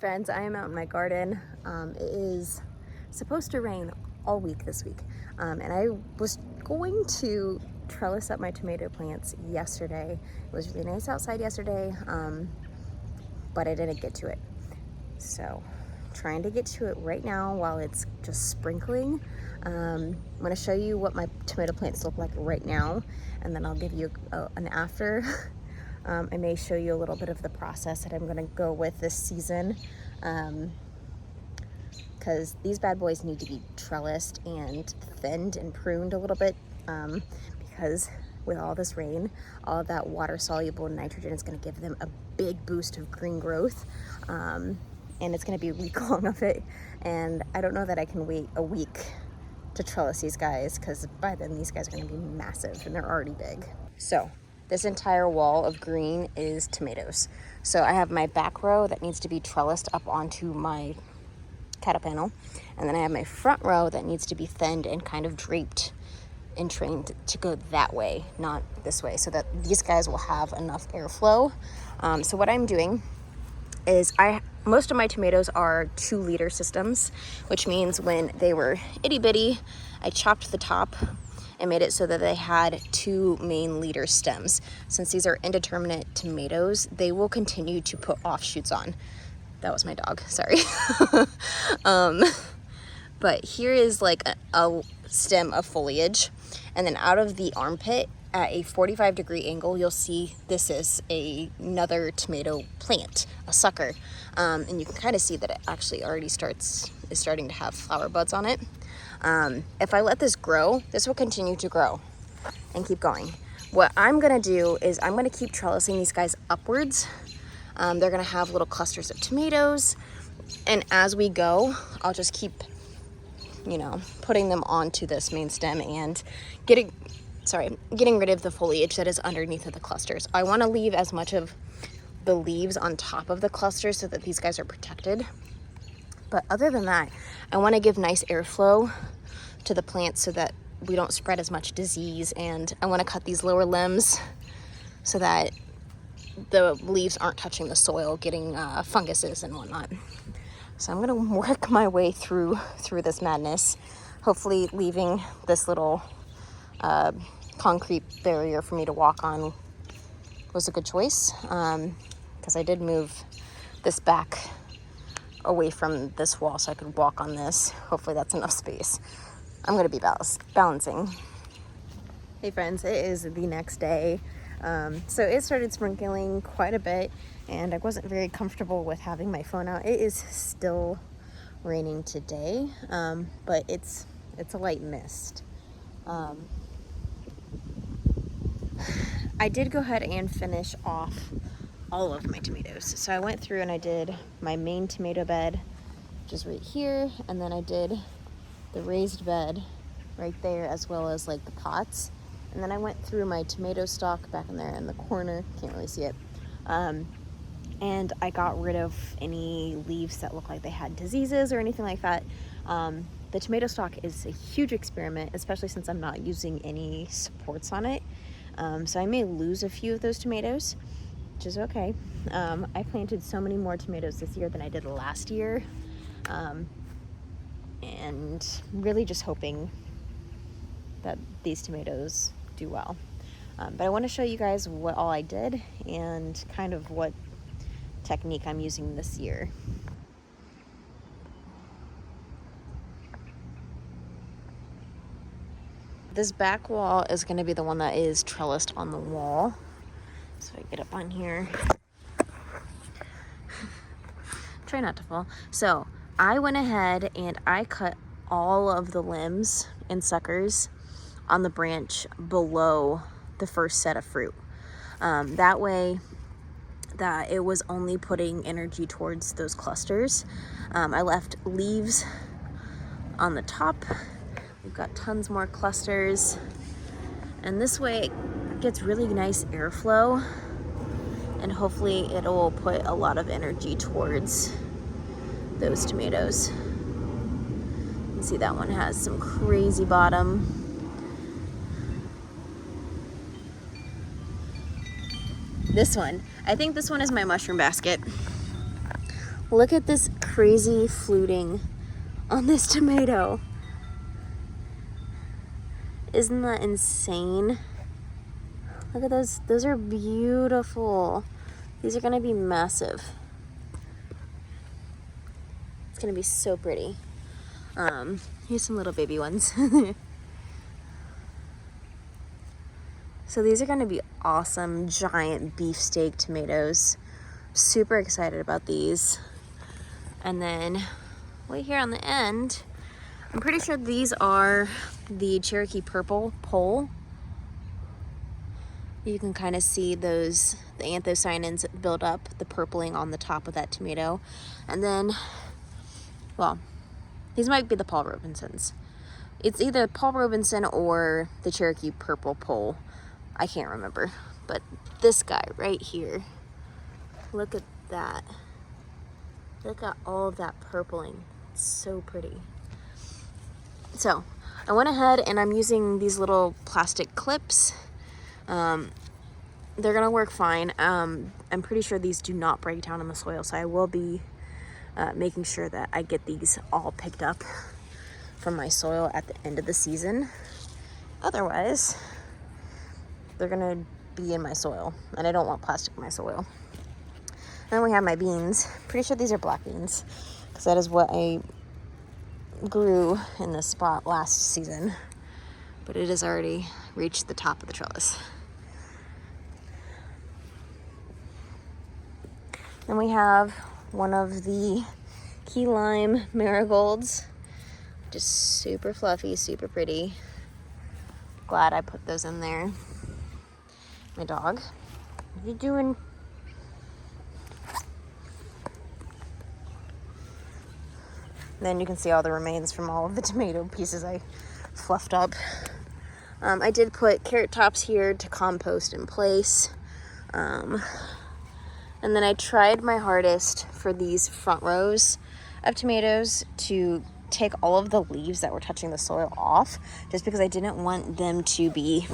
friends, I am out in my garden. It is supposed to rain all week this week, and I was going to trellis up my tomato plants yesterday. It was really nice outside yesterday, but I didn't get to it. So trying to get to it right now while it's just sprinkling. I'm going to show you what my tomato plants look like right now, and then I'll give you an after. I may show you a little bit of the process that I'm going to go with this season, because these bad boys need to be trellised and thinned and pruned a little bit, because with all this rain, all of that water soluble nitrogen is going to give them a big boost of green growth, and it's going to be a week long of it, and I don't know that I can wait a week to trellis these guys, because by then these guys are going to be massive and they're already big. So this entire wall of green is tomatoes. So I have my back row that needs to be trellised up onto my cattle panel, and then I have my front row that needs to be thinned and kind of draped and trained to go that way, not this way, so that these guys will have enough airflow. So what I'm doing is most of my tomatoes are 2-liter systems, which means when they were itty bitty, I chopped the top and made it so that they had 2 main liter stems. Since these are indeterminate tomatoes, they will continue to put offshoots on. That was my dog, sorry. But here is like a stem of foliage, and then out of the armpit at a 45-degree angle, you'll see this is another tomato plant, a sucker, and you can kind of see that it actually already is starting to have flower buds on it. If I let this grow, this will continue to grow and keep going. What I'm gonna do is I'm gonna keep trellising these guys upwards. They're gonna have little clusters of tomatoes, and as we go, I'll just keep, putting them onto this main stem and getting rid of the foliage that is underneath of the clusters. I wanna leave as much of the leaves on top of the clusters so that these guys are protected. But other than that, I wanna give nice airflow to the plants so that we don't spread as much disease, and I wanna cut these lower limbs so that the leaves aren't touching the soil, getting funguses and whatnot. So I'm gonna work my way through this madness, hopefully leaving this little concrete barrier for me to walk on was a good choice, because I did move this back away from this wall so I could walk on this. Hopefully that's enough space. I'm gonna be balancing. Hey friends, it is the next day. So it started sprinkling quite a bit, and I wasn't very comfortable with having my phone out. It is still raining today, but it's a light mist. I did go ahead and finish off all of my tomatoes. So I went through and I did my main tomato bed, which is right here, and then I did the raised bed right there, as well as like the pots. And then I went through my tomato stalk back in there in the corner, can't really see it, and I got rid of any leaves that look like they had diseases or anything like that. The tomato stalk is a huge experiment, especially since I'm not using any supports on it, so I may lose a few of those tomatoes, which is okay. I planted so many more tomatoes this year than I did last year, and really just hoping that these tomatoes do well. But I want to show you guys what all I did and kind of what technique I'm using this year. This back wall is going to be the one that is trellised on the wall. So I get up on here. Try not to fall. So I went ahead and I cut all of the limbs and suckers on the branch below the first set of fruit. That way that it was only putting energy towards those clusters. I left leaves on the top. We've got tons more clusters, and this way it gets really nice airflow, and hopefully it will put a lot of energy towards those tomatoes. You can see that one has some crazy bottom. This one, I think this one is my mushroom basket. Look at this crazy fluting on this tomato. Isn't that insane? Look at those. Those are beautiful. These are gonna be massive. It's gonna be so pretty. Here's some little baby ones. So these are gonna be awesome, giant beefsteak tomatoes. Super excited about these. And then way here on the end, I'm pretty sure these are the Cherokee Purple pole. You can kind of see those, the anthocyanins build up, the purpling on the top of that tomato. And then, well, these might be the Paul Robinsons. It's either Paul Robinson or the Cherokee Purple pole. I can't remember. But this guy right here, look at that. Look at all of that purpling. It's so pretty. So I went ahead and I'm using these little plastic clips. They're gonna work fine. I'm pretty sure these do not break down in the soil, so I will be making sure that I get these all picked up from my soil at the end of the season. Otherwise, they're gonna be in my soil, and I don't want plastic in my soil. Then we have my beans. Pretty sure these are black beans, because that is what I grew in this spot last season, but it has already reached the top of the trellis. Then we have one of the key lime marigolds, just super fluffy, super pretty. Glad I put those in there. My dog, what are you doing? Then you can see all the remains from all of the tomato pieces I fluffed up. I did put carrot tops here to compost in place. And then I tried my hardest for these front rows of tomatoes to take all of the leaves that were touching the soil off, just because I didn't want them to be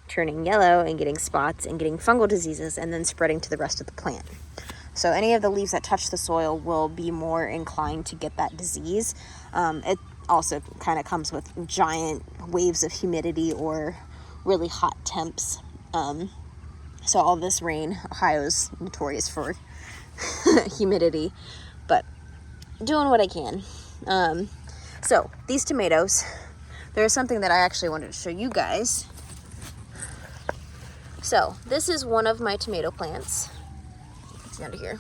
turning yellow and getting spots and getting fungal diseases and then spreading to the rest of the plant. So any of the leaves that touch the soil will be more inclined to get that disease. It also kind of comes with giant waves of humidity or really hot temps. So all this rain, Ohio's notorious for humidity, but doing what I can. So these tomatoes, there's something that I actually wanted to show you guys. So this is one of my tomato plants. It's under here.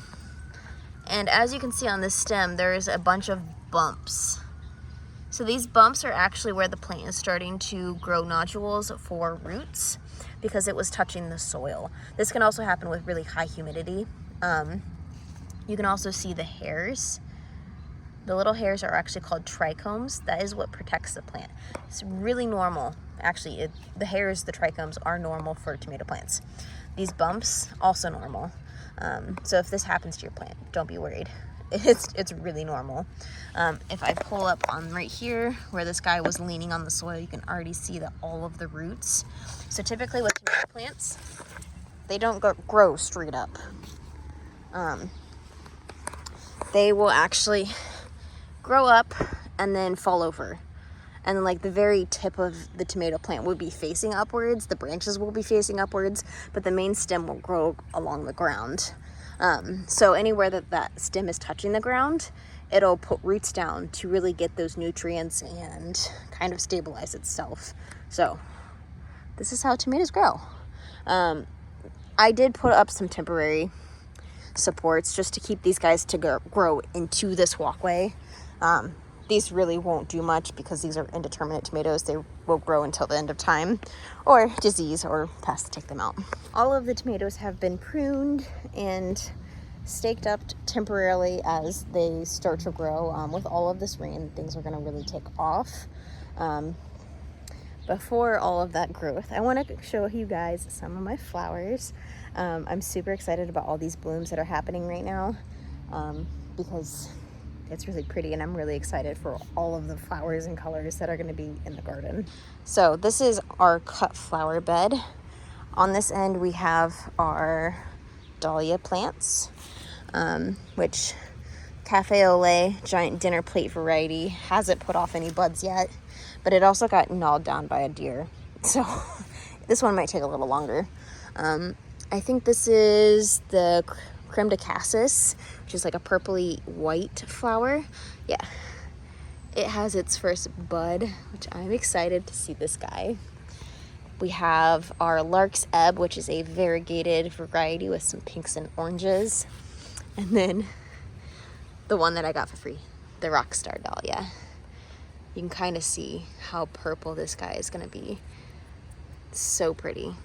And as you can see on this stem, there's a bunch of bumps. So these bumps are actually where the plant is starting to grow nodules for roots, because it was touching the soil. This can also happen with really high humidity. You can also see the hairs. The little hairs are actually called trichomes. That is what protects the plant. It's really normal. Actually, the hairs, the trichomes, are normal for tomato plants. These bumps, also normal. So if this happens to your plant, don't be worried. It's really normal. If I pull up on right here where this guy was leaning on the soil, you can already see that all of the roots. So typically with tomato plants, they don't grow straight up. They will actually grow up and then fall over. And like the very tip of the tomato plant would be facing upwards, the branches will be facing upwards, but the main stem will grow along the ground. So anywhere that stem is touching the ground, it'll put roots down to really get those nutrients and kind of stabilize itself. So this is how tomatoes grow. I did put up some temporary supports just to keep these guys to grow into this walkway. These really won't do much because these are indeterminate tomatoes. They will grow until the end of time or disease or pest take them out. All of the tomatoes have been pruned and staked up temporarily as they start to grow. With all of this rain, things are going to really take off. Before all of that growth, I want to show you guys some of my flowers. I'm super excited about all these blooms that are happening right now because it's really pretty, and I'm really excited for all of the flowers and colors that are going to be in the garden. So this is our cut flower bed. On this end we have our dahlia plants, which Cafe au lait, giant dinner plate variety. Hasn't put off any buds yet, but it also got gnawed down by a deer. So this one might take a little longer. I think this is the creme de cassis, which is like a purpley white flower. Yeah, it has its first bud, which I'm excited to see this guy. We have our Lark's Ebb, which is a variegated variety with some pinks and oranges. And then the one that I got for free, the Rockstar Dahlia. You can kind of see how purple this guy is gonna be. It's so pretty.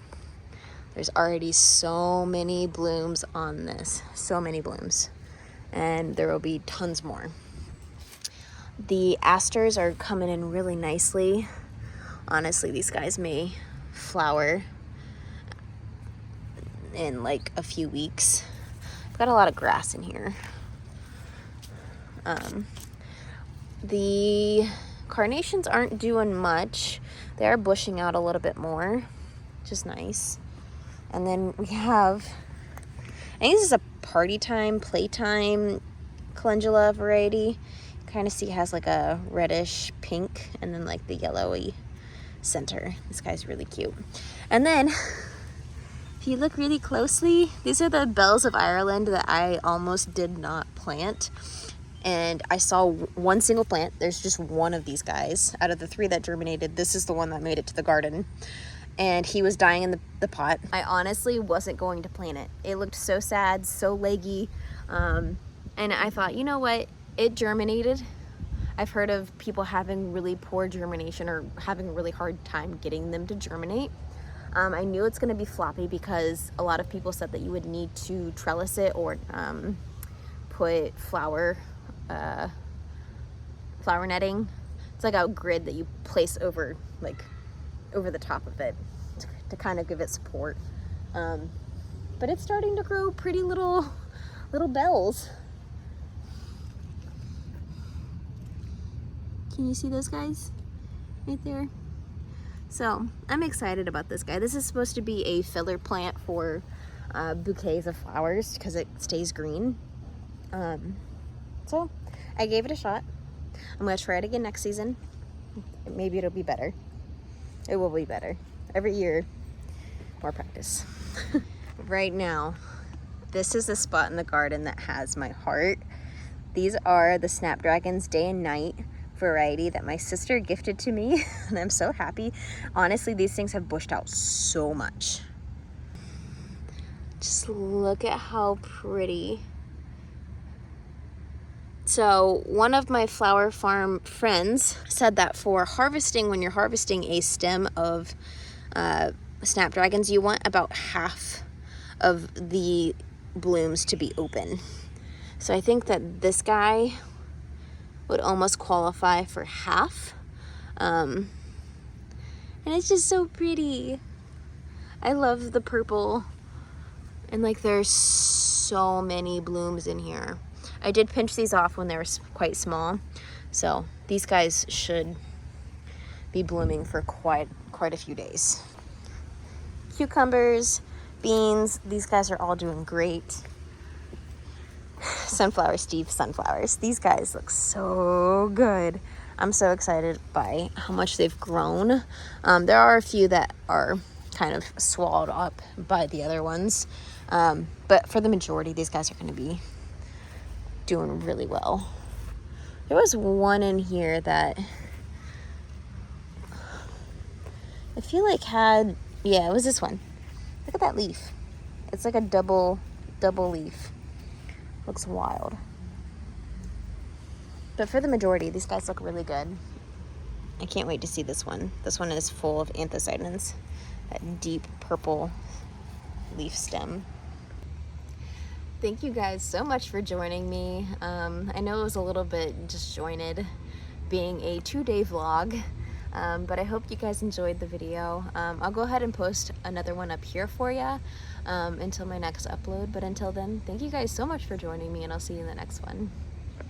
There's already so many blooms on this, so many blooms. And there will be tons more. The asters are coming in really nicely. Honestly, these guys may flower in like a few weeks. I've got a lot of grass in here. The carnations aren't doing much. They are bushing out a little bit more, which is nice. And then we have, I think this is a party time, playtime calendula variety. Kind of see it has like a reddish pink and then like the yellowy center. This guy's really cute. And then if you look really closely, these are the bells of Ireland that I almost did not plant. And I saw one single plant. There's just one of these guys. Out of the 3 that germinated, this is the one that made it to the garden. And he was dying in the pot. I honestly wasn't going to plant it. It looked so sad, so leggy. And I thought, you know what? It germinated. I've heard of people having really poor germination or having a really hard time getting them to germinate. I knew it's gonna be floppy because a lot of people said that you would need to trellis it or put flower netting. It's like a grid that you place over the top of it to kind of give it support. But it's starting to grow pretty little bells. Can you see those guys right there? So I'm excited about this guy. This is supposed to be a filler plant for bouquets of flowers because it stays green. So I gave it a shot. I'm gonna try it again next season. Maybe it'll be better. It will be better. Every year, more practice. Right now, this is the spot in the garden that has my heart. These are the Snapdragons Day and Night variety that my sister gifted to me, and I'm so happy. Honestly, these things have bushed out so much. Just look at how pretty. So one of my flower farm friends said that for harvesting, when you're harvesting a stem of snapdragons, you want about half of the blooms to be open. So I think that this guy would almost qualify for half. And it's just so pretty. I love the purple. And like there's so many blooms in here. I did pinch these off when they were quite small. So these guys should be blooming for quite a few days. Cucumbers, beans, these guys are all doing great. Sunflower Steve sunflowers. These guys look so good. I'm so excited by how much they've grown. There are a few that are kind of swallowed up by the other ones. But for the majority, these guys are going to be doing really well. There was one in here that I feel like had, yeah, it was this one. Look at that leaf. It's like a double leaf. Looks wild. But for the majority, these guys look really good. I can't wait to see this one. This one is full of anthocyanins, that deep purple leaf stem. Thank you guys so much for joining me. I know it was a little bit disjointed being a 2-day vlog, but I hope you guys enjoyed the video. I'll go ahead and post another one up here for you until my next upload. But until then, thank you guys so much for joining me, and I'll see you in the next one.